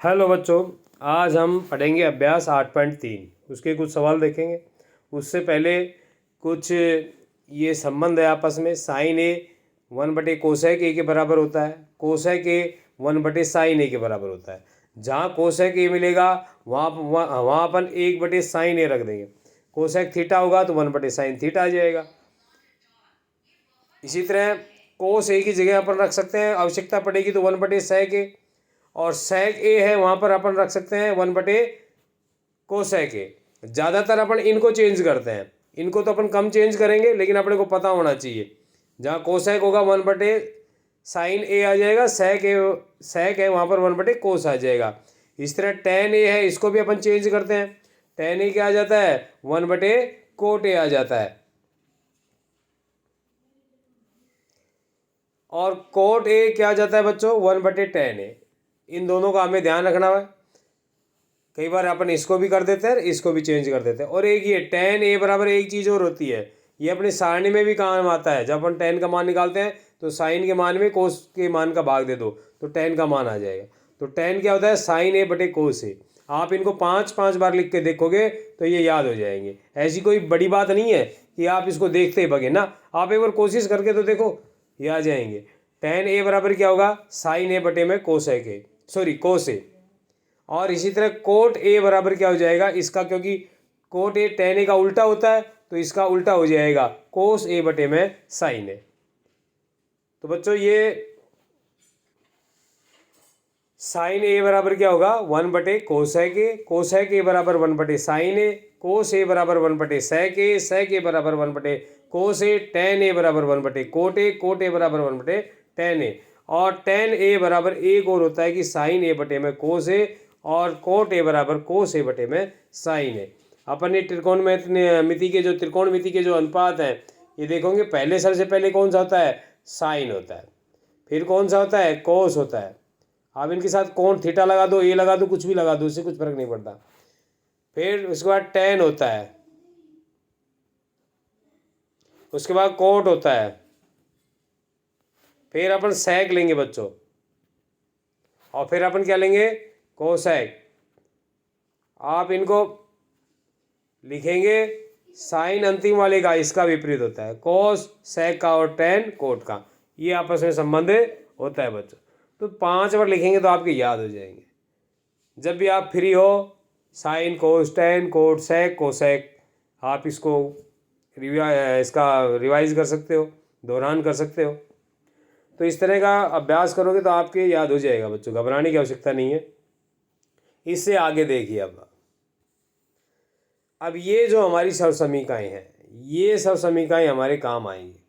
Hello बच्चों, आज हम पढ़ेंगे अभ्यास 8.3। उसके कुछ सवाल देखेंगे। उससे पहले कुछ ये संबंध है आपस में। साइन ए 1/cos कोसेक ए के बराबर होता है, कोसेक ए 1/sin ए के बराबर होता है। जहाँ कोसेक ए मिलेगा वहाँ अपन 1/sin ए रख देंगे। कोसेक थीटा होगा तो 1/sin थीटा आ जाएगा। इसी तरह कोस ए की जगह अपन रख सकते हैं, आवश्यकता पड़ेगी तो 1/sec ए, और sec ए है वहाँ पर अपन रख सकते हैं 1/cosec ए। ज़्यादातर अपन इनको चेंज करते हैं, इनको तो अपन कम चेंज करेंगे, लेकिन अपने को पता होना चाहिए। जहाँ कोसेक होगा 1/sin ए आ जाएगा, sec है वहाँ पर 1/cos आ जाएगा। इस तरह tan ए है, इसको भी अपन चेंज करते हैं। tan ए क्या आ जाता है, 1/cot ए आ जाता है। और कोट ए क्या आ जाता है बच्चों, 1/tan ए। इन दोनों का हमें ध्यान रखना है। कई बार अपन इसको भी कर देते हैं, इसको भी चेंज कर देते हैं। और एक ये tan ए बराबर एक चीज़ और होती है, ये अपनी सारणी में भी काम आता है। जब अपन tan का मान निकालते हैं तो साइन के मान में कोस के मान का भाग दे दो तो tan का मान आ जाएगा। तो tan क्या होता है, sin a/cos ए। आप इनको 5 बार लिख के देखोगे तो ये याद हो जाएंगे। ऐसी कोई बड़ी बात नहीं है कि आप इसको देखते ही बगे ना, आप एक बार कोशिश करके तो देखो, ये आ जाएंगे। tan ए बराबर क्या होगा, sin a/cosec ए, cos ए। और इसी तरह कोट ए बराबर क्या हो जाएगा इसका, क्योंकि कोट ए tan ए का उल्टा होता है तो इसका उल्टा हो जाएगा कोस a/sin ए। तो बच्चों ये साइन ए बराबर क्या होगा, 1/cosec ए, कोसेक ए बराबर 1/sin ए, कोस ए बराबर 1/sec ए, sec ए बराबर 1/cos ए, tan ए बराबर 1/cot ए, कोट ए बराबर 1/tan ए। और tan ए बराबर एक और होता है कि sin a/cos ए, और कोट ए बराबर कोस a/sin ए। अपन ने त्रिकोणमिति के जो अनुपात हैं ये देखोगे, पहले सबसे पहले कौन सा होता है, साइन होता है, फिर कौन सा होता है, कोस होता है। आप इनके साथ कोण थीटा लगा दो, ए लगा दो, कुछ भी लगा दो, इससे कुछ फर्क नहीं पड़ता। फिर उसके बाद tan होता है, उसके बाद कोट होता है, फिर अपन sec लेंगे बच्चों, और फिर अपन क्या लेंगे, कोसेक। आप इनको लिखेंगे, साइन अंतिम वाले का इसका विपरीत होता है, कोस sec का और tan कोट का, ये आपस में संबंध होता है बच्चों। तो 5 बार लिखेंगे तो आपके याद हो जाएंगे। जब भी आप फ्री हो, sine cos tan cot sec cosec, आप इसको इसका रिवाइज कर सकते हो, दोहरान कर सकते हो। तो इस तरह का अभ्यास करोगे तो आपके याद हो जाएगा बच्चों, घबराने की आवश्यकता नहीं है। इससे आगे देखिए, अब ये जो हमारी सर्वसमीकाएँ हैं, ये सर्वसमीकाएँ हमारे काम आएंगी,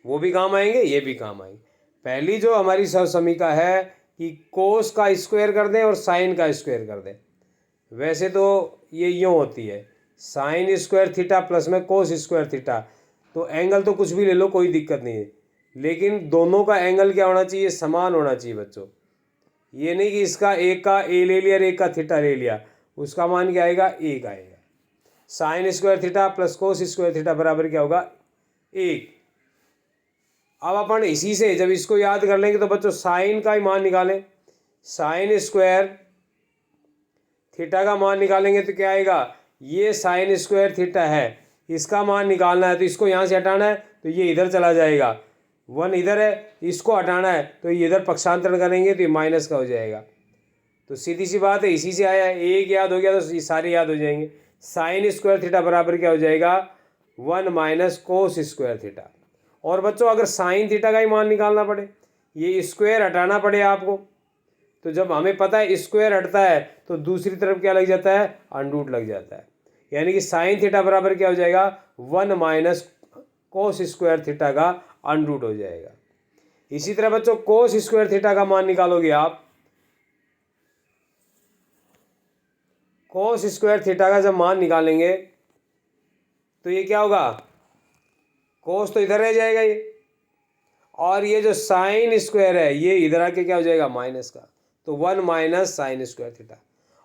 वो भी काम आएंगे, ये भी काम आएंगे। पहली जो हमारी सर्वसमीका है कि कोस का स्क्वायर कर दें और साइन का स्क्वायर कर दें। वैसे तो ये यूँ होती है, साइन स्क्वायर थीटा प्लस में कोस स्क्वायर थीटा, तो एंगल तो कुछ भी ले लो, कोई दिक्कत नहीं है, लेकिन दोनों का एंगल क्या होना चाहिए, समान होना चाहिए बच्चों। ये नहीं कि इसका एक का ए ले लिया और एक का थीटा ले लिया, उसका मान क्या आएगा, एक आएगा। Sign square theta plus cos square theta बराबर क्या होगा, एक। अब अपन इसी से जब इसको याद कर लेंगे तो बच्चों साइन का ही मान निकालें, साइन स्क्वायर थीटा का मान निकालेंगे तो क्या आएगा, ये साइन स्क्वायर थीटा है, इसका मान निकालना है तो इसको यहाँ से हटाना है तो ये इधर चला जाएगा, 1 इधर है, इसको हटाना है तो ये इधर पक्षांतरण करेंगे तो ये माइनस का हो जाएगा। तो सीधी सी बात है, इसी से आया है, एक याद हो गया तो ये सारे याद हो जाएंगे। साइन स्क्वायर थीटा बराबर क्या हो जाएगा, 1 - कोस स्क्वायर थीटा। और बच्चों अगर साइन थीटा का ही मान निकालना पड़े, ये स्क्वायर हटाना पड़े आपको, तो जब हमें पता है स्क्वायर हटता है तो दूसरी तरफ क्या लग जाता है, अंडरूट लग जाता है। यानी कि साइन थीटा बराबर क्या हो जाएगा, 1 - कोस स्क्वायर थीटा का अंडरूट हो जाएगा। इसी तरह बच्चों कोस स्क्वायर थीटा का मान निकालोगे आप, कोस स्क्वायर थीटा का जब मान निकालेंगे तो ये क्या होगा, कोस तो इधर रह जाएगा ये, और ये जो साइन स्क्वायर है ये इधर आके क्या हो जाएगा, माइनस का, तो 1 - साइन स्क्वायर थीटा।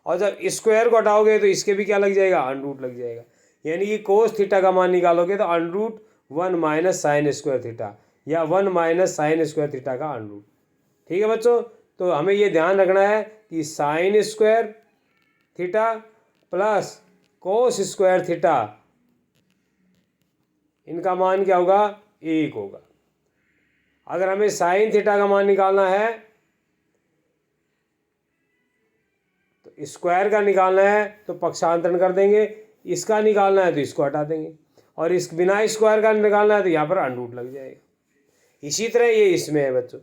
और जब स्क्वायर को हटाओगे तो इसके भी क्या लग जाएगा, अंडरूट लग जाएगा। यानी कि कोस थीटा का मान निकालोगे तो अंडरूट 1 - साइन स्क्वायर थीटा, या 1 - साइन स्क्वायर थीटा का अंडरूट। ठीक है बच्चों, तो हमें ये ध्यान रखना है कि sign square theta plus cos square theta, इनका मान क्या होगा, 1 होगा। अगर हमें साइन थीटा का मान निकालना है तो स्क्वायर का निकालना है तो पक्षांतरण कर देंगे, इसका निकालना है तो इसको हटा देंगे, और इस बिना स्क्वायर का निकालना है तो यहाँ पर अंडरूट लग जाएगा। इसी तरह ये इसमें है बच्चों।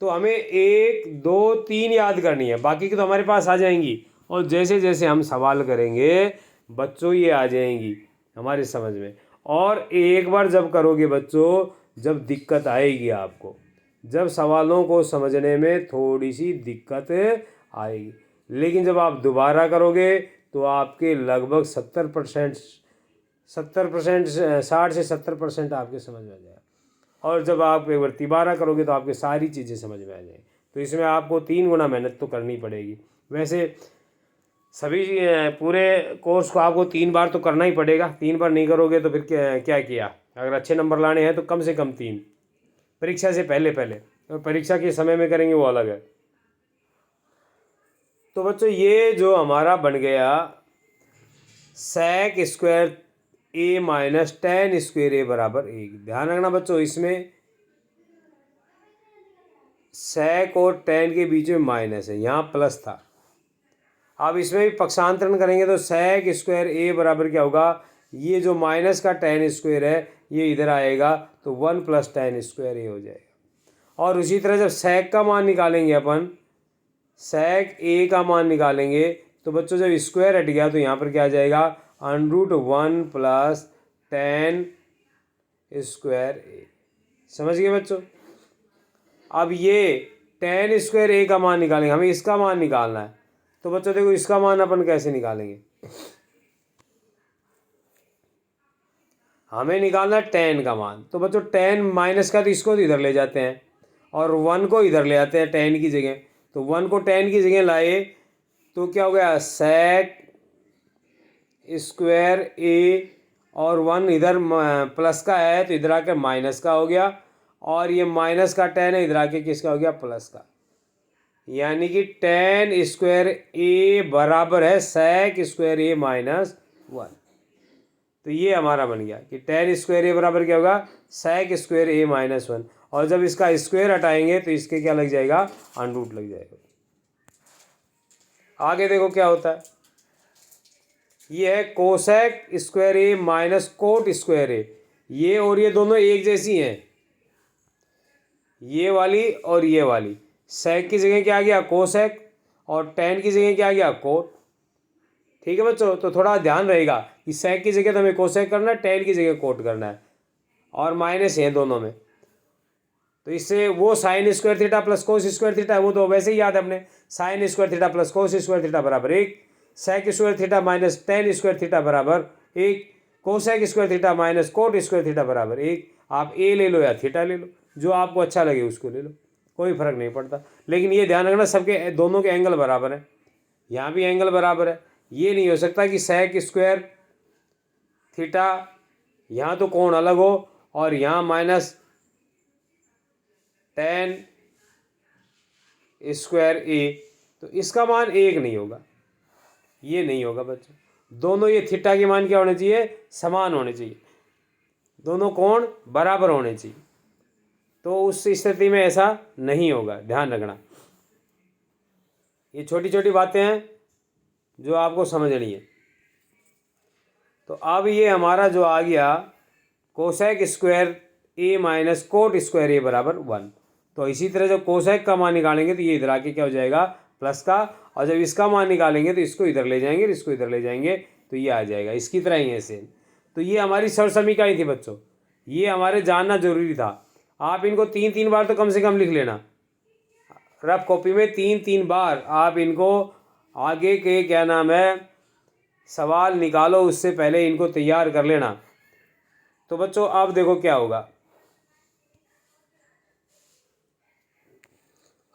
तो हमें 1 2 3 याद करनी है, बाकी की तो हमारे पास आ जाएंगी, और जैसे जैसे हम सवाल करेंगे बच्चों ये आ जाएंगी हमारी समझ में। और एक बार जब करोगे बच्चों, जब दिक्कत आएगी आपको, जब सवालों को समझने में थोड़ी सी दिक्कत आएगी, लेकिन जब आप दोबारा करोगे तो आपके लगभग 60% 60 से 70% आपके समझ में आ जाएगा। और जब आप एक बार तिबारा करोगे तो आपके सारी चीज़ें समझ में आ जाएंगी। तो इसमें आपको 3 गुना मेहनत तो करनी पड़ेगी। वैसे सभी पूरे कोर्स को आपको 3 बार तो करना ही पड़ेगा, 3 बार नहीं करोगे तो फिर क्या किया। अगर अच्छे नंबर लाने हैं तो कम से कम 3, परीक्षा से पहले और परीक्षा के समय में करेंगे वो अलग है। तो बच्चों ये जो हमारा बन गया सेक स्क्वायर ए माइनस टेन स्क्वायर ए बराबर 1। ध्यान रखना बच्चों, इसमें सेक और टेन के बीच में माइनस है, यहाँ प्लस था। अब इसमें भी पक्षांतरण करेंगे तो सेक स्क्वायर ए बराबर क्या होगा, ये जो माइनस का टेन स्क्वायर है ये इधर आएगा तो 1 + टेन स्क्वायर ए हो जाएगा। और उसी तरह जब सेक का मान निकालेंगे अपन, सेक ए का मान निकालेंगे तो बच्चों जब स्क्वायर हट गया तो यहाँ पर क्या आ जाएगा, √1 + टेन स्क्वायर ए। समझ गए बच्चों। अब ये टेन स्क्वायर ए का मान निकालेंगे, हमें इसका मान निकालना है। तो बच्चों देखो इसका मान अपन कैसे निकालेंगे, हमें निकालना है टेन का मान। तो बच्चों टेन माइनस का तो इसको तो इधर ले जाते हैं और 1 को इधर ले आते हैं टेन की जगह। तो 1 को टेन की जगह लाए तो क्या हो गया, सेक स्क्वायर ए, और 1 इधर प्लस का है तो इधर आकर माइनस का हो गया, और ये माइनस का टेन है इधर आके किसका हो गया, प्लस का। यानी कि टेन स्क्वायर ए बराबर है सेक स्क्वायर ए माइनस 1। तो ये हमारा बन गया कि टेन स्क्वायर ए बराबर क्या होगा, सेक स्क्वायर ए माइनस 1। और जब इसका स्क्वायर हटाएंगे तो इसके क्या लग जाएगा, √, लग जाएगा। आगे देखो क्या होता है, ये है कोसेक स्क्वायर ए माइनस कोट स्क्वायर ए। ये और ये दोनों एक जैसी हैं, ये वाली और ये वाली। सेक की जगह क्या आ गया, कोसेक, और टेन की जगह क्या आ गया, कोट। ठीक है बच्चों। तो थोड़ा ध्यान रहेगा कि सेक की जगह तो हमें कोसेक करना है, टेन की जगह कोट करना है, और माइनस है दोनों में। तो इससे वो sine square theta plus cos square theta है, वो तो वैसे ही याद है अपने, sine square theta plus cos square theta बराबर 1, sec square theta minus tan square theta बराबर 1, cosec square theta minus cot square theta बराबर 1। आप ए ले लो या थीटा ले लो, जो आपको अच्छा लगे उसको ले लो, कोई फर्क नहीं पड़ता। लेकिन ये ध्यान रखना सबके दोनों के एंगल बराबर है, यहाँ भी एंगल बराबर है। ये नहीं हो सकता कि सेक स्क्वायर थीटा यहाँ तो कोण अलग हो और यहाँ माइनस टेन स्क्वायर ए, तो इसका मान 1 नहीं होगा, ये नहीं होगा बच्चों। दोनों ये थीटा के मान क्या होने चाहिए, समान होने चाहिए, दोनों कोण बराबर होने चाहिए। तो उस स्थिति में ऐसा नहीं होगा, ध्यान रखना। ये छोटी छोटी बातें हैं जो आपको समझनी है। तो अब ये हमारा जो आ गया कोसेक स्क्वायर ए माइनस कोट स्क्वायर ए बराबर 1। तो इसी तरह जब कोसेक का मान निकालेंगे तो ये इधर आके क्या हो जाएगा, प्लस का, और जब इसका मान निकालेंगे तो इसको इधर ले जाएंगे, इसको इधर ले जाएंगे, तो ये आ जाएगा इसकी तरह ही है सेम। तो ये हमारी सर्वसमीकरण थी बच्चों, ये हमारे जानना जरूरी था। आप इनको 3-3 बार तो कम से कम लिख लेना रफ कॉपी में, 3-3 बार आप इनको आगे के क्या नाम है सवाल निकालो, उससे पहले इनको तैयार कर लेना। तो बच्चों अब देखो क्या होगा,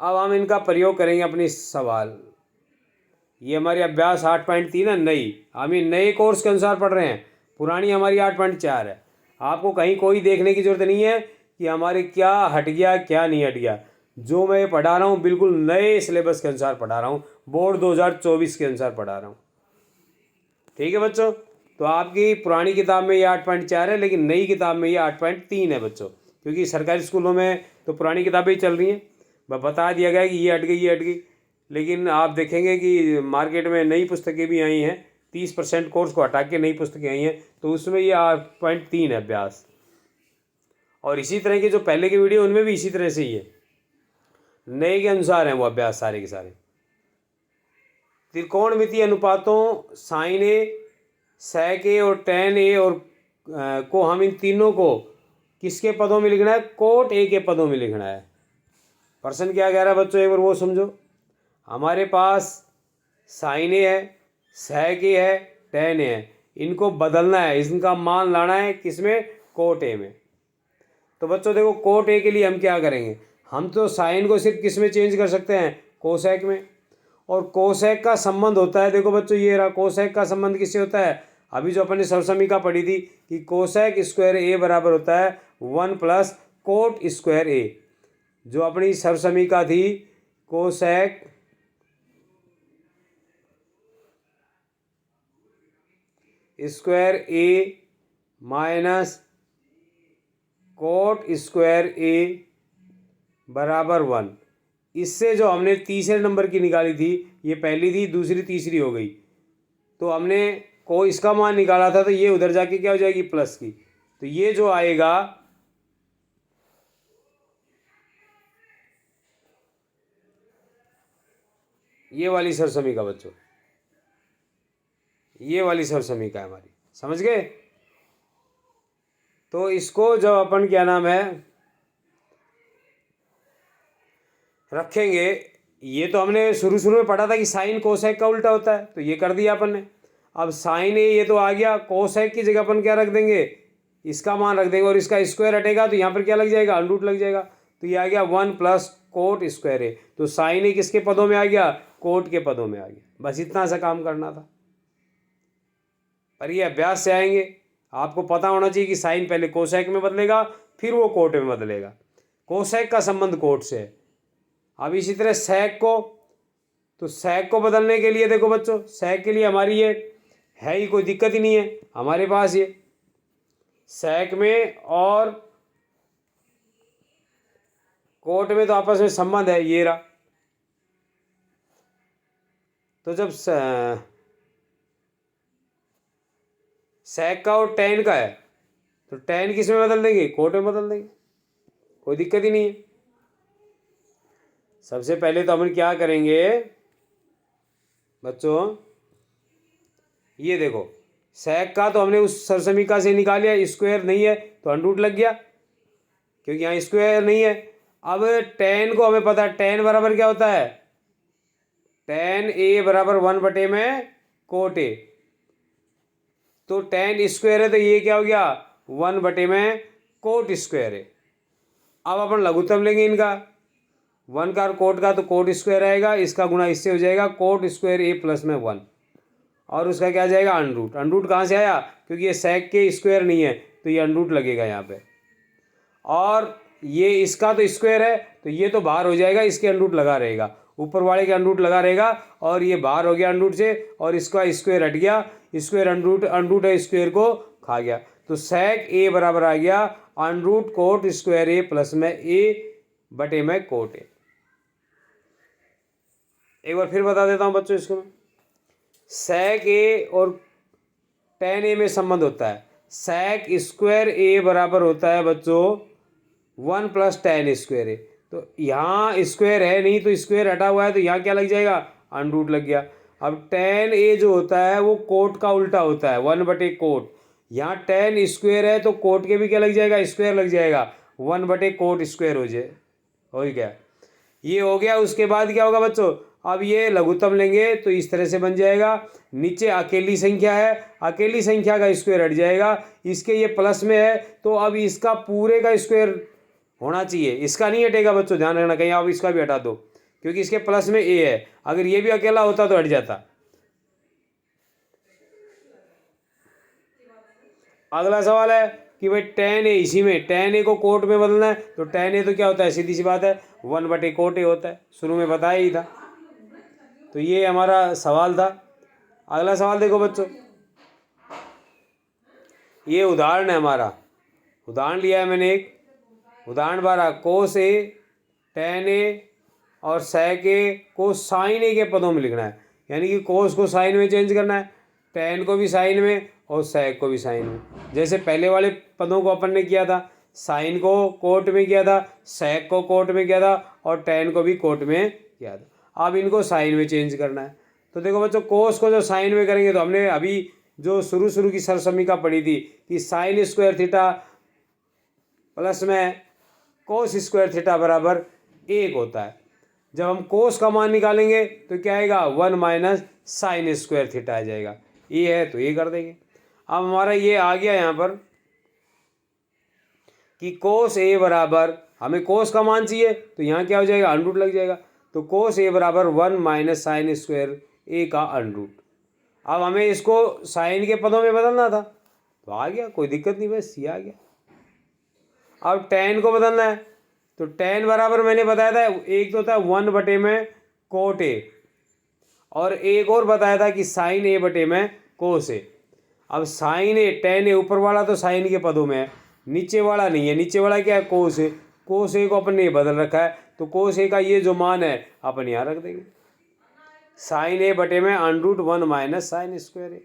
अब हम इनका प्रयोग करेंगे अपनी सवाल। ये हमारी अभ्यास 8.3 है नई, हम ये नए कोर्स के अनुसार पढ़ रहे हैं, पुरानी हमारी 8.4 है। आपको कहीं कोई देखने की ज़रूरत नहीं है कि हमारे क्या हट गया क्या नहीं हट गया। जो मैं पढ़ा रहा हूँ बिल्कुल नए सिलेबस के अनुसार पढ़ा रहा हूँ, बोर्ड 2024 के अनुसार पढ़ा रहा हूँ। ठीक है बच्चों, तो आपकी पुरानी किताब में ये 8.4 है, लेकिन नई किताब में ये 8.3 है बच्चों, क्योंकि सरकारी स्कूलों में तो पुरानी किताबें ही चल रही हैं। बता दिया गया कि ये हट गई, ये हट गई, लेकिन आप देखेंगे कि मार्केट में नई पुस्तकें भी आई हैं, 30% कोर्स को हटा के नई पुस्तकें आई हैं, तो उसमें ये 8.3 है अभ्यास। और इसी तरह के जो पहले के वीडियो उनमें भी इसी तरह से ही है, नए के अनुसार हैं वो अभ्यास सारे के सारे। त्रिकोणमितीय अनुपातों साइन ए, सेक ए और टेन ए और को हम इन तीनों को किसके पदों में लिखना है? कोट ए के पदों में लिखना है। प्रश्न क्या कह रहा है बच्चों, एक बार वो समझो। हमारे पास साइन ए है, सेक ए है, टेन ए है, इनको बदलना है, इनका मान लाना है किसमें? कोट ए में। तो बच्चों देखो, कोट ए के लिए हम क्या करेंगे? हम तो साइन को सिर्फ किस में चेंज कर सकते हैं? कोसेक में। और कोसेक का संबंध होता है, देखो बच्चों ये रहा, कोसेक का संबंध किससे होता है? अभी जो अपन ने सर्वसमीका पढ़ी थी कि कोसेक स्क्वायर ए बराबर होता है 1 प्लस कोट स्क्वायर ए। जो अपनी सर्वसमीका थी, कोसेक स्क्वायर ए माइनस कोट स्क्वायर ए बराबर 1। इससे जो हमने तीसरे नंबर की निकाली थी, ये पहली थी, दूसरी तीसरी हो गई, तो हमने को इसका मान निकाला था, तो ये उधर जाके क्या हो जाएगी? प्लस की। तो ये जो आएगा, ये वाली सर्वसमीका बच्चों, ये वाली सर्वसमीका है हमारी, समझ गए? तो इसको जब अपन क्या नाम है रखेंगे, ये तो हमने शुरू शुरू में पढ़ा था कि साइन कोसेक का उल्टा होता है, तो ये कर दिया अपन ने। अब साइन ए ये तो आ गया, कोसेक की जगह अपन क्या रख देंगे? इसका मान रख देंगे, और इसका स्क्वायर हटेगा तो यहाँ पर क्या लग जाएगा? अंडरूट लग जाएगा। तो ये आ गया 1 प्लस कोट स्क्वायर ए। तो साइन ए किसके पदों में आ गया? कोट के पदों में आ गया। बस इतना सा काम करना था, पर ये अभ्यास से आएंगे। आपको पता होना चाहिए कि साइन पहले कोसेक में बदलेगा, फिर वो कोट में बदलेगा। कोसेक का संबंध कोट से है। अब इसी तरह सेक को, तो सेक को बदलने के लिए देखो बच्चों, सेक के लिए हमारी ये है ही, कोई दिक्कत ही नहीं है हमारे पास। ये सेक में और कोट में तो आपस में संबंध है, ये रहा। तो जब सेक का और टेन का है, तो टेन किस में बदल देंगे? कोट में बदल देंगे, कोई दिक्कत ही नहीं है। सबसे पहले तो हम क्या करेंगे बच्चों, ये देखो, सेक का तो हमने उस सर्वसमीका से निकाल लिया, स्क्वायर नहीं है तो अंडरूट लग गया, क्योंकि यहाँ स्क्वायर नहीं है। अब टेन को हमें पता है, टेन बराबर क्या होता है? टेन ए बराबर 1 बटे में कोट ए। तो टेन स्क्वायर है, तो ये क्या हो गया? 1 बटे में कोट स्क्वायर है। अब अपन लघुत्तम लेंगे इनका, 1 का और कोट का, तो कोट स्क्वायर आएगा, इसका गुणा इससे हो जाएगा कोट स्क्वायर ए प्लस में 1, और उसका क्या जाएगा? अंडरूट। अंडरूट कहाँ से आया? क्योंकि ये सेक के स्क्वायर नहीं है, तो ये अंडरूट लगेगा यहाँ पे। और ये इसका तो स्क्वायर है, तो ये तो बाहर हो जाएगा, इसके अंडरूट लगा रहेगा, ऊपर वाले के अंडरूट लगा रहेगा, और ये बाहर हो गया अंडरूट से, और इसका स्क्वायर हट गया, स्क्वायर अंडरूट, अंडरूट है स्क्वायर को खा गया। तो सेक ए बराबर आ गया अंडरूट कोट स्क्वायर ए प्लस में ए बटे में कोट ए। एक बार फिर बता देता हूँ बच्चों इसको मैं। सेक ए और टेन ए में संबंध होता है। सेक स्क्वायर ए बराबर होता है बच्चों 1 प्लस टेन स्क्वायर ए। तो यहाँ स्क्वायर है नहीं, तो स्क्वायर हटा हुआ है, तो यहाँ क्या लग जाएगा? अंडरूट लग गया। अब टेन ए जो होता है वो कोट का उल्टा होता है, 1 बटे कोट। यहाँ टेन स्क्वायर है, तो कोट के भी क्या लग जाएगा? स्क्वायर लग जाएगा, 1 बटे कोट स्क्वायर हो जाए, हो गया। ये हो गया। उसके बाद क्या होगा बच्चों? अब ये लघुत्तम लेंगे तो इस तरह से बन जाएगा। नीचे अकेली संख्या है, अकेली संख्या का स्क्वायर हट जाएगा, इसके ये प्लस में है, तो अब इसका पूरे का स्क्वायर होना चाहिए, इसका नहीं हटेगा बच्चों, ध्यान रखना, कहीं आप इसका भी हटा दो, क्योंकि इसके प्लस में ए है। अगर ये भी अकेला होता तो हट जाता। अगला सवाल है, कि भाई tan a इसी में, tan a को कोट में बदलना है, तो tan a तो क्या होता है, सीधी सी बात है 1/कोट a होता है, शुरू में बताया ही था। तो ये हमारा सवाल था। अगला सवाल देखो बच्चों, ये उदाहरण है हमारा, उदाहरण लिया है मैंने एक, उदाहरण 12, कोस a tan a और sec a को sin a के पदों में लिखना है। यानी कि कोस को साइन में चेंज करना है, tan को भी साइन में और sec को भी साइन में। जैसे पहले वाले पदों को अपन ने किया था, साइन को कोट में किया था, sec को कोट में किया था और tan को भी कोट में किया था। अब इनको साइन में चेंज करना है। तो देखो बच्चों, कोस को जो साइन में करेंगे तो हमने अभी जो शुरू की सरसमीका पढ़ी थी कि साइन स्क्वायर थीटा प्लस में कोस स्क्वायर थीटा बराबर 1 होता है। जब हम कोस का मान निकालेंगे तो क्या आएगा, 1 माइनस साइन स्क्वायर थीटा आ जाएगा। ये है तो ये कर देंगे। अब हमारा ये आ गया यहाँ पर कि कोस ए बराबर, हमें कोस का मान चाहिए तो यहाँ क्या हो जाएगा, अंडरूट लग जाएगा। तो कोस ए बराबर 1 माइनस साइन स्क्वायर ए का अंडरूट। अब हमें इसको साइन के पदों में बदलना था तो आ गया, कोई दिक्कत नहीं, बस ये आ गया। अब tan को बदलना है तो tan बराबर मैंने बताया था, एक तो था 1/कोट a और एक और बताया था कि साइन a/में कोस a। अब साइन a, tan a ऊपर वाला तो साइन के पदों में है, नीचे वाला नहीं है। नीचे वाला क्या है, कोस a। कोस a को अपन ने बदल रखा है, तो कोस a का ये जो मान है अपन यहाँ रख देंगे, साइन a/में under root 1 minus sine square a।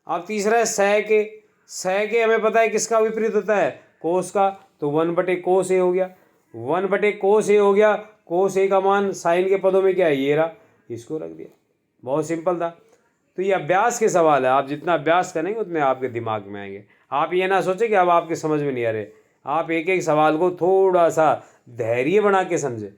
अब तीसरा है sec a। sec a हमें पता है किसका विपरीत होता है, कोस का, तो 1/कोस a हो गया। 1/कोस a हो गया, कोस a का मान साइन के पदों में क्या है, ये रहा, इसको रख दिया। बहुत सिंपल था। तो ये अभ्यास के सवाल है, आप जितना अभ्यास करेंगे उतने आपके दिमाग में आएंगे। आप ये ना सोचें कि अब आपके समझ में नहीं आ रहे, आप एक एक सवाल को थोड़ा सा धैर्य बना के समझें,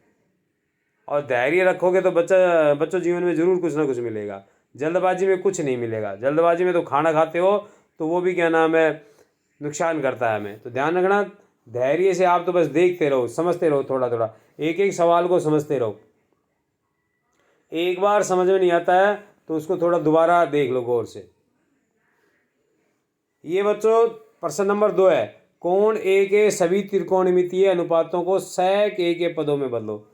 और धैर्य रखोगे तो बच्चों जीवन में ज़रूर कुछ ना कुछ मिलेगा। जल्दबाजी में कुछ नहीं मिलेगा। जल्दबाजी में तो खाना खाते हो तो वो भी क्या नाम है, नुकसान करता है हमें। तो ध्यान रखना, धैर्य से आप तो बस देखते रहो, समझते रहो, थोड़ा थोड़ा एक एक सवाल को समझते रहो। एक बार समझ में नहीं आता है तो उसको थोड़ा दोबारा देख लो गौर से। ये बच्चों प्रश्न नंबर 2 है, कोण ए के सभी त्रिकोणमितीय अनुपातों को sec a के पदों में बदलो।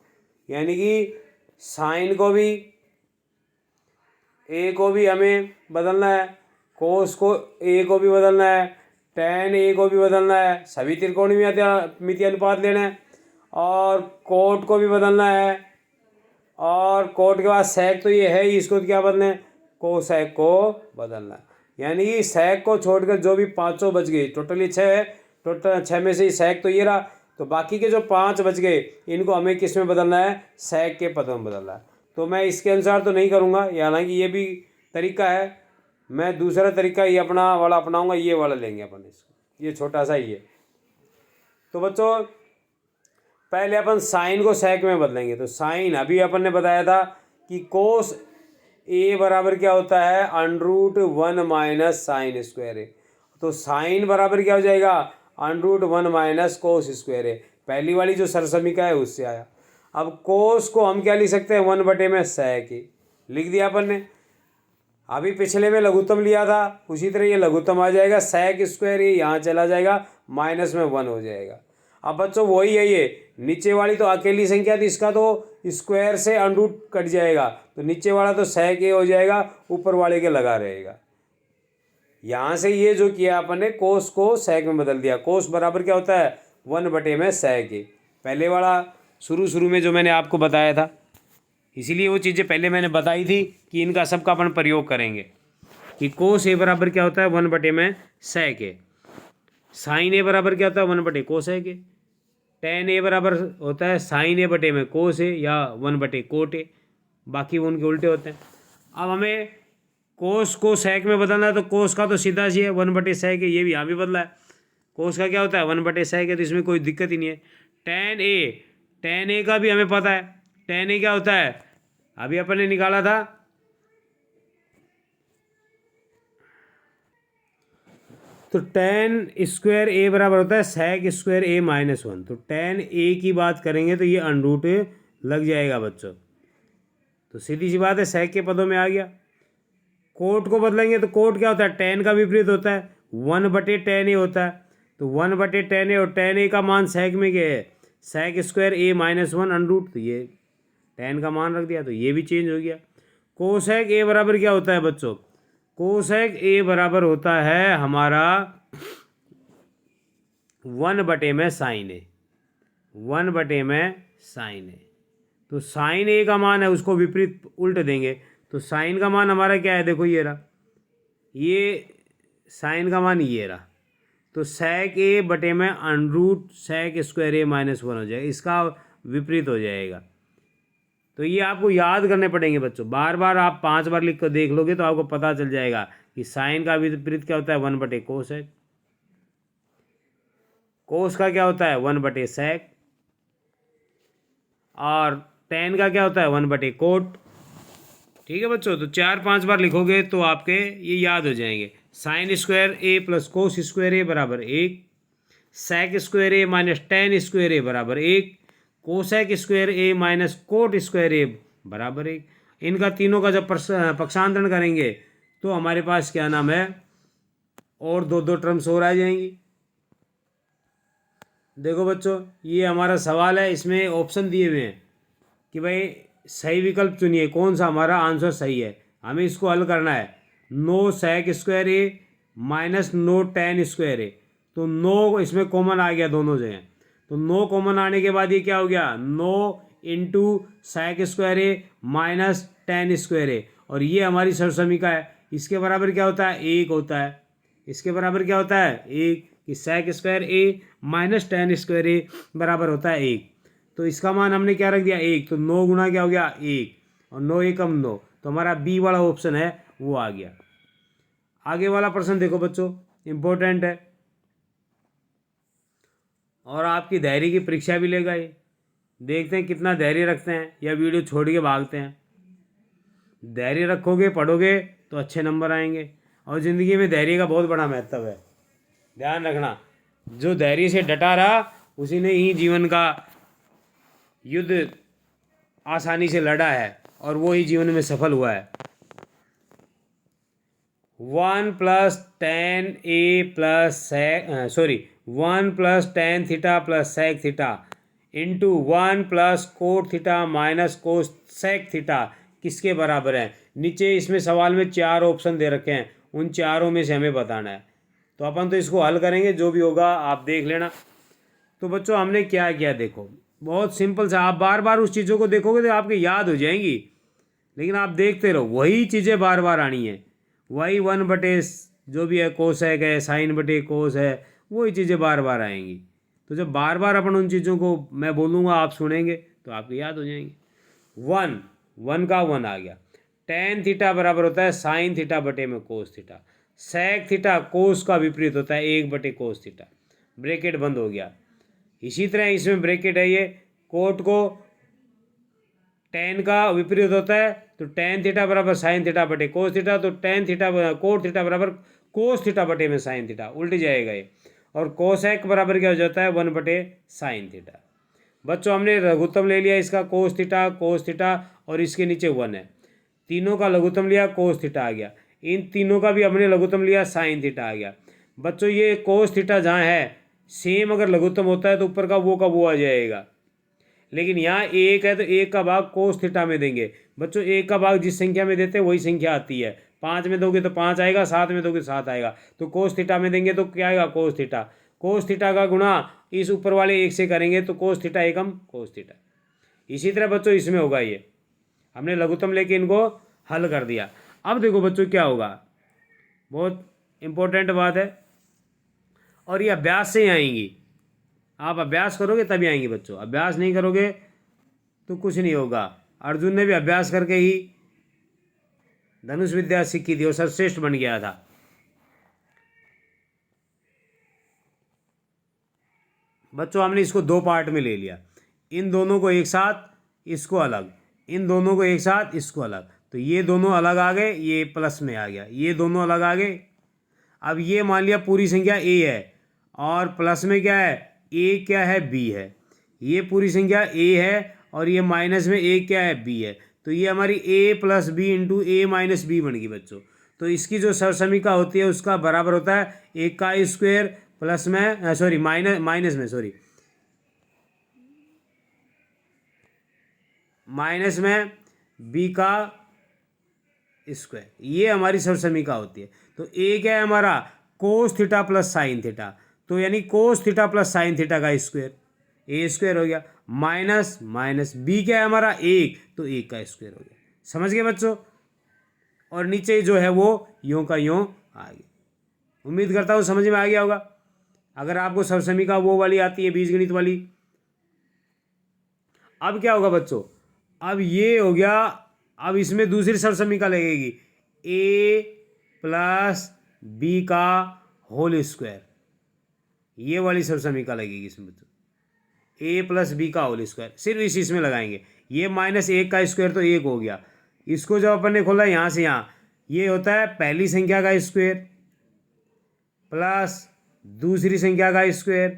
यानी कि साइन को भी, a को भी हमें बदलना है, कोस को a को भी बदलना है, tan a को भी बदलना है, सभी त्रिकोणमितीय अनुपात लेना है, और कोट को भी बदलना है, और कोट के बाद sec तो ये है ही, इसको क्या बदलना है, कोसेक को बदलना है। यानी कि sec को छोड़कर जो भी पाँचों बच गए, टोटली 6 है, टोटल 6 में से ही sec तो ये रहा, तो बाकी के जो 5 बच गए इनको हमें किस में बदलना है, sec के पदों में बदलना है। तो मैं इसके अनुसार तो नहीं करूँगा, हालांकि ये भी तरीका है, मैं दूसरा तरीका ये अपना वाला अपनाऊँगा, ये वाला लेंगे अपन इसको, ये छोटा सा ही है। तो बच्चों पहले अपन साइन को sec में बदलेंगे। तो साइन अभी अपन ने बताया था कि कोस a बराबर क्या होता है, under root 1 minus sine square a। तो साइन बराबर क्या हो जाएगा, under root 1 minus cos square a। पहली वाली जो सरसमीका है उससे आया। अब कोस को हम क्या लिख सकते हैं, 1/में sec a लिख दिया अपन ने। अभी पिछले में लघुत्तम लिया था, उसी तरह ये लघुत्तम आ जाएगा, sec स्क्वायर a यहाँ चला जाएगा, माइनस में 1 हो जाएगा। अब बच्चों वही है, ये नीचे वाली तो अकेली संख्या थी, इसका तो स्क्वायर से अंडरूट कट जाएगा, तो नीचे वाला तो sec a हो जाएगा, ऊपर वाले के लगा रहेगा। यहाँ से ये जो किया अपन ने, कोस को sec में बदल दिया। कोस बराबर क्या होता है, 1/में sec a। पहले वाला शुरू में जो मैंने आपको बताया था, इसीलिए वो चीज़ें पहले मैंने बताई थी कि इनका सबका अपन प्रयोग करेंगे कि कोस a बराबर क्या होता है, 1/में sec a। साइन a बराबर क्या होता है, 1/कोसेक a। tan a बराबर होता है साइन a/में कोस a या 1/कोट a, बाकी वो उनके उल्टे होते हैं। अब हमें कोस को sec में बदलना है, तो कोस का तो सीधा सी है 1/sec a, ये भी यहाँ भी बदला है। कोस का क्या होता है, 1/sec a, तो इसमें कोई दिक्कत ही नहीं है। tan a का भी हमें पता है, tan a क्या होता है, अभी अपन ने निकाला था, तो tan स्क्वायर a बराबर होता है sec स्क्वायर a माइनस 1। तो tan a की बात करेंगे तो ये अंडरूट लग जाएगा बच्चों, तो सीधी सी बात है sec के पदों में आ गया। कोट को बदलेंगे तो कोट क्या होता है, tan का विपरीत होता है, 1/tan a होता है, तो 1/10 a, और 10 a का मान सेक में क्या है, sec square a minus 1 under root, तो ये 10 का मान रख दिया तो ये भी चेंज हो गया। कोसेक a बराबर क्या होता है बच्चों, कोसेक a बराबर होता है हमारा 1/में साइन ए, 1/में साइन ए। तो साइन ए का मान है उसको विपरीत उल्ट देंगे, तो साइन का मान हमारा क्या है, देखो ये रहा, ये साइन का मान ये रहा, तो सेक ए बटे में अंडरूट सेक स्क्वायर ए माइनस 1 हो जाएगा, इसका विपरीत हो जाएगा। तो ये आपको याद करने पड़ेंगे बच्चों, बार बार आप 5 बार लिख कर देख लोगे तो आपको पता चल जाएगा कि साइन का विपरीत क्या होता है, 1/कोस है, कोस का क्या होता है 1/सेक, और टेन का क्या होता है 1/कोट। ठीक है बच्चों, तो 4-5 बार लिखोगे तो आपके ये याद हो जाएंगे। साइन स्क्वायर ए प्लस कोस स्क्वायर ए बराबर 1, सेक स्क्वायर ए माइनस टेन स्क्वायर ए बराबर 1, कोसेक स्क्वायर ए माइनस कोट स्क्वायर ए बराबर 1। इनका तीनों का जब पक्षांतरण करेंगे तो हमारे पास क्या नाम है, और दो टर्म्स और आ जाएंगी। देखो बच्चों, ये हमारा सवाल है, इसमें ऑप्शन दिए हुए हैं कि भाई सही विकल्प चुनिए, कौन सा हमारा आंसर सही है। हमें इसको हल करना है, नो सेक स्क्वायर ए माइनस नो टेन स्क्वायर ए, तो नो इसमें कॉमन आ गया दोनों जगह, तो नो कॉमन आने के बाद ये क्या हो गया, नो इंटू सेक स्क्वायर ए माइनस टेन स्क्वायर ए, और ये हमारी सरसमीका है, इसके बराबर क्या होता है 1 होता है, इसके बराबर क्या होता है 1, कि सेक स्क्वायर ए माइनस टेन स्क्वायर ए बराबर होता है 1, तो इसका मान हमने क्या रख दिया 1, तो 9 गुना क्या हो गया 1, और 9 एकम 9, तो हमारा बी वाला ऑप्शन है वो आ गया। आगे वाला प्रश्न देखो बच्चों, इम्पोर्टेंट है और आपकी धैर्य की परीक्षा भी लेगा ये, देखते हैं कितना धैर्य रखते हैं या वीडियो छोड़ के भागते हैं। धैर्य रखोगे, पढ़ोगे तो अच्छे नंबर आएंगे, और ज़िंदगी में धैर्य का बहुत बड़ा महत्व है, ध्यान रखना। जो धैर्य से डटा रहा उसी ने ही जीवन का युद्ध आसानी से लड़ा है और वो ही जीवन में सफल हुआ है। 1 + tan a plus sorry 1 + tan theta plus sec theta into 1 + cot theta minus cosec theta किसके बराबर है। नीचे इसमें सवाल में 4 ऑप्शन दे रखे हैं, उन चारों में से हमें बताना है, तो अपन तो इसको हल करेंगे, जो भी होगा आप देख लेना। तो बच्चों हमने क्या किया, देखो बहुत सिंपल सा, आप बार बार उस चीज़ों को देखोगे तो आपके याद हो जाएंगी, लेकिन आप देखते रहो, वही चीज़ें बार बार आनी है, वही 1/, जो भी है कोसेक है, साइन बटे कोस है, वही चीज़ें बार बार आएंगी। तो जब बार बार अपन उन चीज़ों को मैं बोलूँगा आप सुनेंगे तो आपके याद हो जाएंगे। 1 का 1 आ गया, टेन थीटा बराबर होता है साइन थीटा बटे में cos theta, sec theta cos का विपरीत होता है 1/कोस थीटा, ब्रैकेट बंद हो गया। इसी तरह इसमें ब्रैकेट है, ये कोट को टेन का विपरीत होता है, तो टेन थीटा बराबर साइन थीटा बटे कोस थीटा, तो टेन थीटा कोट थीटा बराबर कोस थीटा बटे में साइन थीटा, उल्ट जाएगा ये, और कोसेक बराबर क्या हो जाता है 1/साइन थीटा। बच्चों हमने लघुत्तम ले लिया इसका कोस थीटा और इसके नीचे 1 है, तीनों का लघुत्तम लिया कोस थीटा आ गया, इन तीनों का भी हमने लघुत्तम लिया साइन थीटा आ गया। बच्चों ये कोस थीटा जहाँ है सेम अगर लघुत्तम होता है तो ऊपर का वो आ जाएगा, लेकिन यहाँ 1 है तो 1 का भाग कोस थीटा में देंगे। बच्चों 1 का भाग जिस संख्या में देते हैं वही संख्या आती है, 5 में दोगे तो 5 आएगा, 7 में दोगे 7 आएगा, तो कोस थीटा में देंगे तो क्या आएगा कोस थीटा, कोस थीटा का गुणा इस ऊपर वाले 1 से करेंगे तो कोस थीटा एकम कोस थीटा। इसी तरह बच्चों इसमें होगा, ये हमने लघुत्तम लेके इनको हल कर दिया। अब देखो बच्चों क्या होगा, बहुत इंपॉर्टेंट बात है, और ये अभ्यास से ही आएंगी, आप अभ्यास करोगे तभी आएंगी बच्चों, अभ्यास नहीं करोगे तो कुछ नहीं होगा। अर्जुन ने भी अभ्यास करके ही धनुष विद्या सीखी थी और सर्वश्रेष्ठ बन गया था। बच्चों हमने इसको 2 पार्ट में ले लिया, इन दोनों को एक साथ, इसको अलग, इन दोनों को एक साथ, इसको अलग, तो ये दोनों अलग आ गए, ये प्लस में आ गया, ये दोनों अलग आ गए। अब ये मान लिया पूरी संख्या a है और प्लस में क्या है a क्या है b है, ये पूरी संख्या a है और ये माइनस में a क्या है b है, तो ये हमारी a + b into a - b बन गई बच्चों। तो इसकी जो सरसमीका होती है उसका बराबर होता है 1 का स्क्वायर प्लस में सॉरी माइनस में सॉरी माइनस में बी का स्क्वायर, ये हमारी सर्वसमीका होती है। तो ए क्या है हमारा, cos theta plus sine theta, तो यानी cos theta plus sine theta का स्क्वायर, ए स्क्वायर हो गया, माइनस माइनस बी क्या है हमारा एक, तो एक का स्क्वायर हो गया। समझ गए बच्चों? और नीचे जो है वो यूं का यूं आ गया। उम्मीद करता हूँ समझ में आ गया होगा। अगर आपको सर्वसमीका वो वाली आती है बीजगणित वाली। अब क्या होगा बच्चों, अब ये हो गया, अब इसमें दूसरी सर्वसमीका लगेगी, ए प्लस बी का होल स्क्वायर, ये वाली सर्वसमीका लगेगी इसमें बच्चों, ए प्लस बी का होल स्क्वायर, सिर्फ इसमें लगाएंगे। ये माइनस एक का स्क्वायर तो एक हो गया, इसको जब अपन ने खोला यहाँ से यहाँ, ये होता है पहली संख्या का स्क्वायर प्लस दूसरी संख्या का स्क्वायर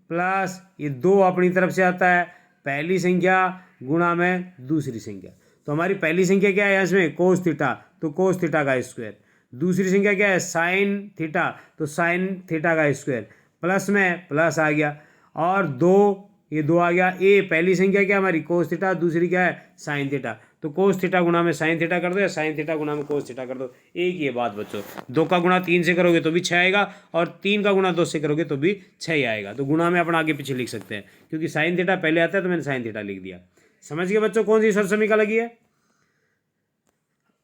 प्लस ये दो अपनी तरफ से आता है, पहली संख्या गुणा में दूसरी संख्या। तो हमारी पहली संख्या क्या है इसमें, कोस थीटा, तो कोस थीटा का स्क्वायर। दूसरी संख्या क्या है, साइन थीटा, तो साइन थीटा का स्क्वायर, प्लस में प्लस आ गया, और दो ये दो आ गया। ए पहली संख्या क्या हमारी, कोस थीटा, दूसरी क्या है, साइन थीटा, तो कोस थीटा गुणा में साइन थीटा कर दो या साइन थीटा गुणा में कोस थीटा कर दो, एक ही बात बच्चों। दो का गुणा तीन से करोगे तो भी छः आएगा, और तीन का गुणा दो से करोगे तो भी छः ही आएगा। तो गुणा में अपन आगे पीछे लिख सकते हैं, क्योंकि साइन थीटा पहले आता है तो मैंने साइन थीटा लिख दिया। समझ गए बच्चों कौन सी सर्वसमीका लगी है?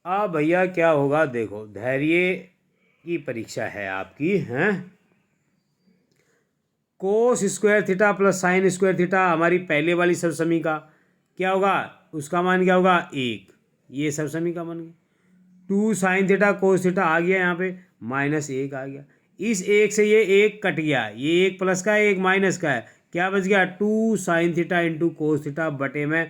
अब भैया क्या होगा, देखो धैर्य की परीक्षा है आपकी, हैं। कोस square theta plus sign square theta हमारी पहले वाली सर्वसमीका, क्या होगा उसका मान क्या होगा, एक, ये सर्वसमीका बन गई। Two sine theta cos theta आ गया यहाँ पे, माइनस एक आ गया, इस एक से ये एक कट गया, ये एक प्लस का है एक माइनस का है, क्या बच गया, two sine theta into cos theta बटे में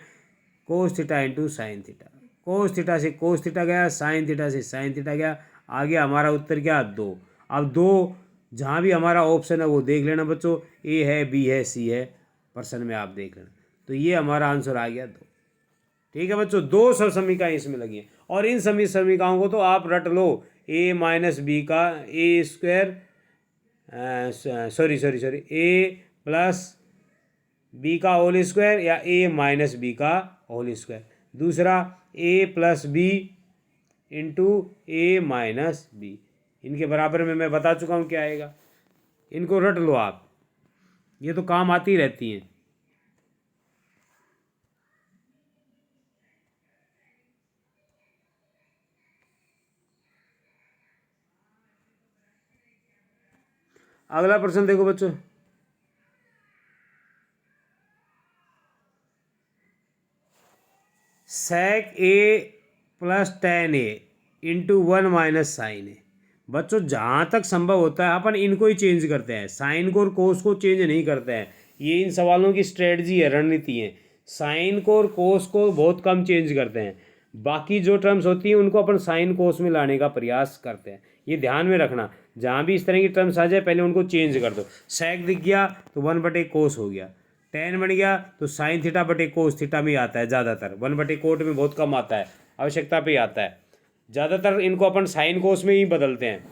cos theta into sine theta. Cos theta से कोस थीटा गया, साइन थीटा से साइन थीटा गया, आ गया हमारा उत्तर क्या, दो। अब दो जहाँ भी हमारा ऑप्शन है वो देख लेना बच्चों, ए है बी है सी है, पर्सन में आप देख लेना, तो ये हमारा आंसर आ गया दो। ठीक है बच्चों, दो सर्वसमीकाएं इसमें लगी हैं, और इन सभी समीकाओं को तो आप रट लो, ए माइनस बी का ए स्क्वायर, सॉरी ए प्लस बी का होल स्क्वायर या ए माइनस बी का होल स्क्वायर, दूसरा ए प्लस बी इंटू ए माइनस बी, इनके बराबर में मैं बता चुका हूँ क्या आएगा, इनको रट लो आप, ये तो काम आती रहती हैं। अगला प्रश्न देखो बच्चों, सेक ए प्लस टेन ए इंटू वन माइनस साइन ए। बच्चों जहाँ तक संभव होता है अपन इनको ही चेंज करते हैं, साइन को और कोस को चेंज नहीं करते हैं, ये इन सवालों की स्ट्रेटजी है, रणनीति है। साइन को और कोस को बहुत कम चेंज करते हैं, बाकी जो टर्म्स होती हैं उनको अपन साइन कोस में लाने का प्रयास करते हैं, ये ध्यान में रखना। जहाँ भी इस तरह की टर्म्स आ जाए पहले उनको चेंज कर दो। सेक दिख गया तो वन बटे कोस हो गया, टेन बन गया तो साइन थीटा बटे कोस थीटा में आता है ज़्यादातर, वन बटे कोट में बहुत कम आता है, आवश्यकता पे आता है। ज़्यादातर इनको अपन साइन कोस में ही बदलते हैं।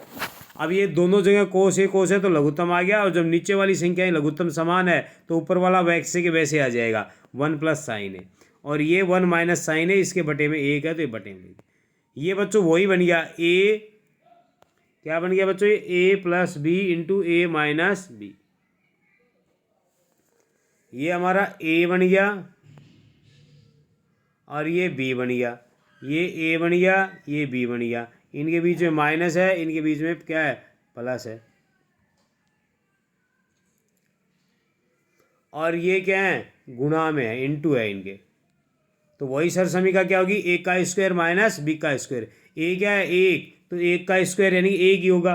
अब ये दोनों जगह कोस है तो लघुत्तम आ गया, और जब नीचे वाली संख्याएं लघुत्तम समान है तो ऊपर वाला वैसे के वैसे आ जाएगा, वन प्लस साइन है, और ये वन माइनस साइन है, इसके बटे में एक है तो ये बटे में। ये बच्चों वही बन गया, ए क्या बन गया बच्चों, ए प्लस बी इंटू ए माइनस बी, ये हमारा ए बन गया और ये बी बन गया, ये ए बन गया ये बी बन गया, इनके बीच में माइनस है, इनके बीच में क्या है, प्लस है, और ये क्या है, गुणा में है, इनटू है इनके। तो वही सर्वसमीका क्या होगी, ए का स्क्वायर माइनस बी का स्क्वायर। ए क्या है, एक, तो एक का स्क्वायर यानी एक ही होगा।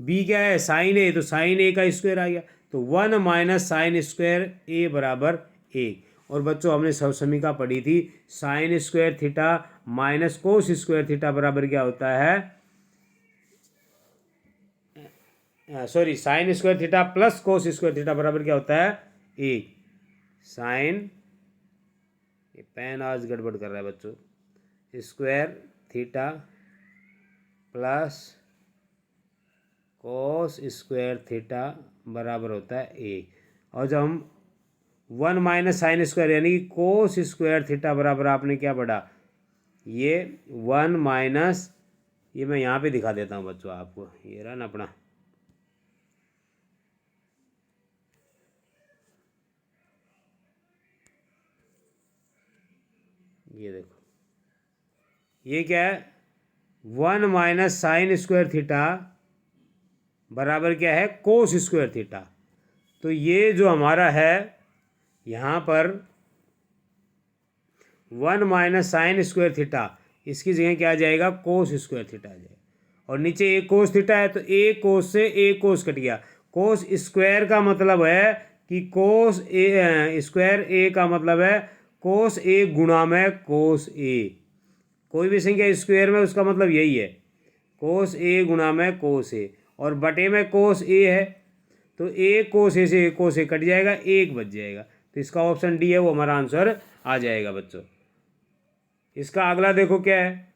बी क्या है, साइन ए, तो साइन ए का स्क्वायर आ गया, तो वन माइनस साइन स्क्वायर ए बराबर एक। और बच्चों हमने सर्वसमीका पढ़ी थी, साइन स्क्वायर थीटा माइनस कोस स्क्वायर थीटा बराबर क्या होता है, sorry sine square theta plus cos square theta बराबर क्या होता है, एक। साइन, ये पेन आज गड़बड़ कर रहा है बच्चों, square theta plus cos square theta बराबर होता है ए। और जब हम 1 माइनस साइन स्क्वायर यानी कि कोस स्क्वायर थीटा बराबर आपने क्या पढ़ा, ये 1 माइनस, ये मैं यहाँ पे दिखा देता हूँ बच्चों आपको, ये रहा ना अपना, ये देखो, ये क्या है, 1 माइनस साइन स्क्वायर थीटा बराबर क्या है, कोस स्क्वायर थीटा। तो ये जो हमारा है यहाँ पर 1 माइनस साइन स्क्वायर थीटा, इसकी जगह क्या आ जाएगा, कोस स्क्वायर थीटा आ जाएगा। और नीचे एक कोस थीटा है तो एक कोस से एक कोस कट गया। कोस स्क्वायर का मतलब है कि कोस ए स्क्वायर ए का मतलब है कोस ए गुणा में कोस ए। कोई भी संख्या स्क्वायर में उसका मतलब यही है, कोस ए गुणा में कोस ए, और बटे में कोस ए है तो एक कोस ए से एक कोस ए कट जाएगा, एक बच जाएगा। तो इसका ऑप्शन डी है, वो हमारा आंसर आ जाएगा बच्चों। इसका अगला देखो क्या है,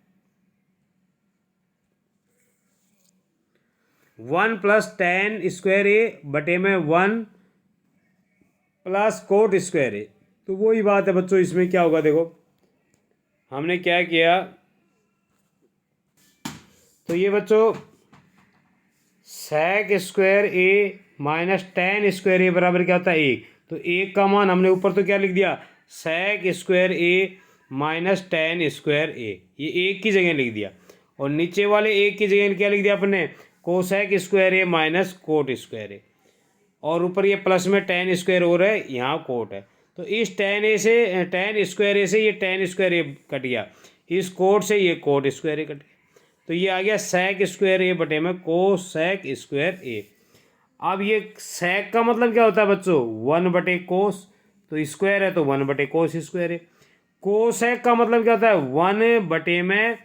1 प्लस टेन स्क्वायर ए बटे में 1 प्लस कोट स्क्वायर ए। तो वही बात है बच्चों, इसमें क्या होगा देखो, हमने क्या किया, तो ये बच्चों सेक स्क्वायर ए माइनस टेन स्क्वायर ए बराबर क्या होता है, एक। तो एक का मान हमने ऊपर तो क्या लिख दिया, सेक स्क्वायर ए माइनस टेन स्क्वायर ए, ये एक की जगह लिख दिया। और नीचे वाले एक की जगह क्या लिख दिया अपने, कोसेक स्क्वायर ए माइनस कोट स्क्वायर ए। और ऊपर ये प्लस में टेन स्क्वायर हो रहा है, यहाँ कोट है। तो इस टेन ए से, टेन स्क्वायर ए से ये टेन स्क्वायर ए कट गया, इस कोट से ये कोट स्क्वायर ए कट गया। तो ये आ गया सेक स्क्वायर ए बटे में कोसेक स्क्वायर ए। अब ये सेक का मतलब क्या होता है बच्चों, 1 बटे कोस, तो स्क्वायर है तो 1 बटे कोस स्क्वायर है। कोसेक का मतलब क्या होता है, 1 बटे में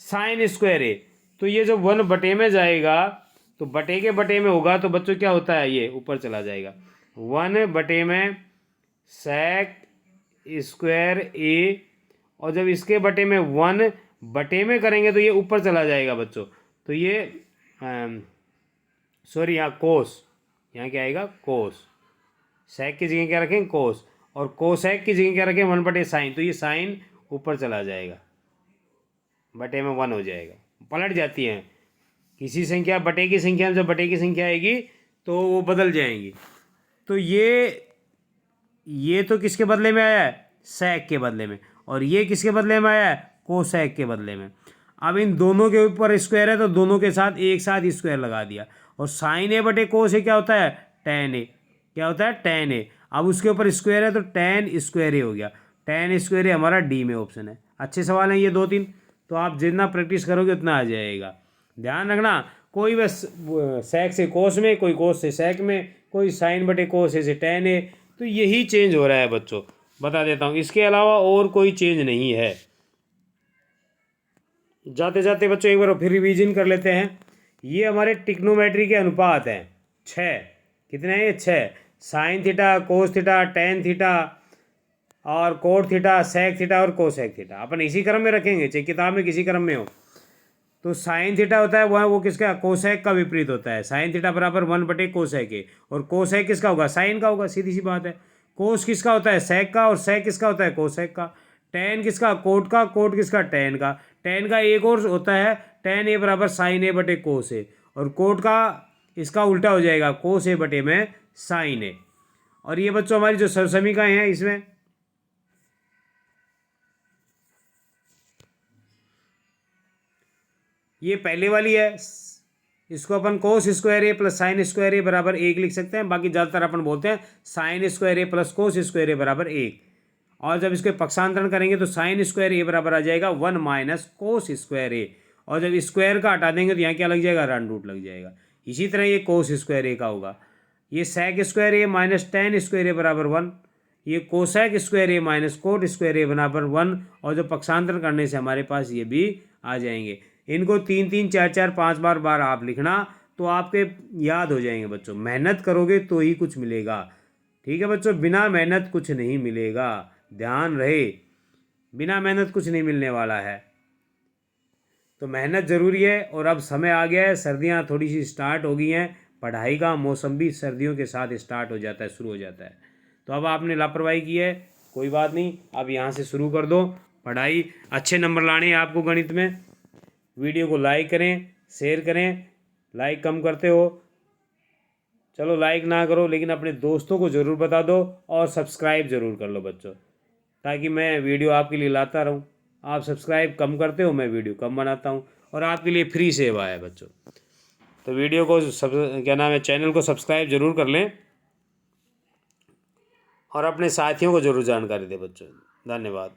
साइन स्क्वायर ए। तो ये जब 1 बटे में जाएगा तो बटे के बटे में होगा तो बच्चों क्या होता है, ये ऊपर चला जाएगा, 1 बटे में सेक स्क्वायर ए। और जब इसके बटे में 1 बटे में करेंगे तो ये ऊपर चला जाएगा बच्चों। तो ये सॉरी, यहाँ कोस, यहाँ क्या आएगा, कोस। सेक की जगह क्या रखें, कोस, और कोसेक की जगह क्या रखें, 1 बटे साइन। तो ये साइन ऊपर चला जाएगा, बटे में 1 हो जाएगा, पलट जाती हैं किसी संख्या बटे की संख्या में, जब बटे की संख्या आएगी तो वो बदल जाएंगी। तो ये तो किसके बदले में आया है, सेक के बदले में, और ये किसके बदले में आया है, कोसेक के बदले में। अब इन दोनों के ऊपर स्क्वायर है तो दोनों के साथ एक साथ स्क्वायर लगा दिया। और साइन ए बटे कोस ए क्या होता है, टेन ए, क्या होता है, टेन ए। अब उसके ऊपर स्क्वायर है तो टेन स्क्वायर ए हो गया। टेन स्क्वायर ए हमारा डी में ऑप्शन है। अच्छे सवाल हैं ये 2-3, तो आप जितना प्रैक्टिस करोगे उतना आ जाएगा। ध्यान रखना, कोई बस सेक से कोस में, कोई कोस से सेक में, कोई साइन बटे कोस ए से टेन ए, तो यही चेंज हो रहा है बच्चों, बता देता हूँ, इसके अलावा और कोई चेंज नहीं है। जाते जाते बच्चों एक बार फिर रिवीजन कर लेते हैं। ये हमारे टिक्नोमेट्री के अनुपात हैं 6, कितने हैं ये, 6। Sign theta, cos theta, tan theta और कोट थीटा, सेक थीटा और कोसेक थीटा। अपन इसी क्रम में रखेंगे, चाहे किताब में किसी क्रम में हो। तो साइन थीटा होता है वह, वो किसका, कोसेक का विपरीत होता है। साइन थीटा बराबर 1 बटे कोसेक ए, और कोसेक किसका होगा, साइन का होगा, सीधी सी बात है। कोस किसका होता है, सेक का, और सेक किसका होता है, कोसेक का। टेन किसका, कोट का, कोट किसका, टेन का। टेन का एक और होता है, टेन ए बराबर साइन ए बटे कोस ए, और कोट का इसका उल्टा हो जाएगा, कोस ए बटे में साइन ए। और ये बच्चों हमारी जो सरसमीकाएँ हैं, इसमें ये पहले वाली है, इसको अपन कोस स्क्वायर ए प्लस साइन स्क्वायर ए बराबर 1 लिख सकते हैं। बाकी ज़्यादातर अपन बोलते हैं साइन स्क्वायर ए प्लस कोस स्क्वायर ए बराबर 1। और जब इसके पक्षांतरण करेंगे तो साइन स्क्वायर ए बराबर आ जाएगा 1 माइनस कोस स्क्वायर ए। और जब स्क्वायर का हटा देंगे तो यहाँ क्या लग जाएगा, रन रूट लग जाएगा। इसी तरह ये कोस स्क्वायर ए का होगा, ये सेक स्क्वायर ए माइनस टेन स्क्वायर ए बराबर 1, ये कोसेक स्क्वायर ए माइनस कोट स्क्वायर ए बराबर 1। और जब पक्षांतरण करने से हमारे पास ये भी आ जाएंगे। इनको 3-3, 4-4, 5 बार आप लिखना तो आपके याद हो जाएंगे बच्चों। मेहनत करोगे तो ही कुछ मिलेगा, ठीक है बच्चों, बिना मेहनत कुछ नहीं मिलेगा, ध्यान रहे, बिना मेहनत कुछ नहीं मिलने वाला है। तो मेहनत ज़रूरी है। और अब समय आ गया है, सर्दियाँ थोड़ी सी स्टार्ट हो गई हैं, पढ़ाई का मौसम भी सर्दियों के साथ स्टार्ट हो जाता है, शुरू हो जाता है। तो अब आपने लापरवाही की है, कोई बात नहीं, अब यहाँ से शुरू कर दो पढ़ाई। अच्छे नंबर लाने हैं आपको गणित में। वीडियो को लाइक करें, शेयर करें। लाइक कम करते हो, चलो लाइक ना करो, लेकिन अपने दोस्तों को ज़रूर बता दो और सब्सक्राइब ज़रूर कर लो बच्चों, ताकि मैं वीडियो आपके लिए लाता रहूं। आप सब्सक्राइब कम करते हो, मैं वीडियो कम बनाता हूं, और आपके लिए फ्री सेवा है बच्चों। तो वीडियो को क्या नाम है, चैनल को सब्सक्राइब ज़रूर कर लें और अपने साथियों को ज़रूर जानकारी दें बच्चों। धन्यवाद।